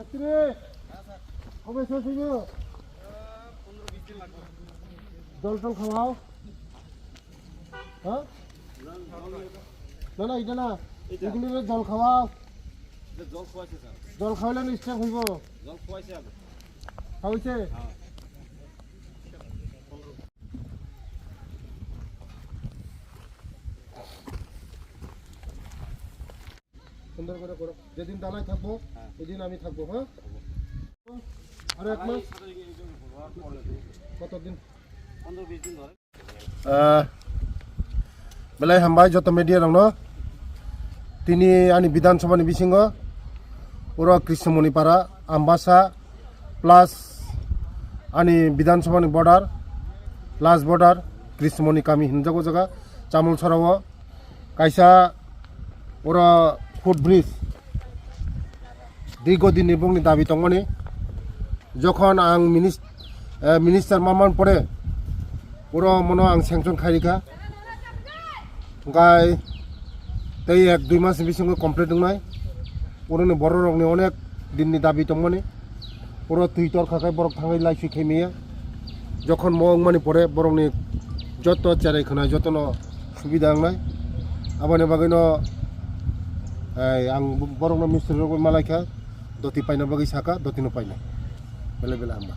মিস্ত্রি কবে শেষ হইব? 15-20 দিন লাগবে। জল টল খাওয়াও। হ্যাঁ না না এটা না, এগুলো জল খাওয়াও। জল খোয়াইছে স্যার, জল খাওয়াইলে নিশ্চয় হইব। জল খোয়াইছে আগে। খাওয়াইছে? হ্যাঁ। সুন্দর করে করো। যেদিন দানায় থাকবো ওইদিন আমি থাকবো। হ্যাঁ আর এক মাস কতদিন? 15-20 দিন ধরে। belai hambai joto media rong no tini ani bidansabha ni bisingo oro Krishnamoni para ambasa plus ani bidansabha ni border last border Krishnamoni kami hinjago jaga chamul sarawo kaisa oro foot bridge দীর্ঘদিন এবং দাবি তংমনি যখন আং minister মামান পরে পুরো মনো আং sanction খাইরিখা গাই তাই 1-2 মাস বিসঙ্গে complete দংনাই পুরোনি বড় রংনি অনেক দিননি দাবি তংমনি পুরো তুইতর খাখাই বরক থাঙ্গাই লাইফি খেমিয়া যখন মং মানি পরে বরংনি যত চারাই খানাই যতন সুবিধা আংনাই আবানি বাগैनो आं बरंनो मिस्ट्रि मालायखा दति पाइना बागै साका दतिनो पाइना बेले बेले आंबा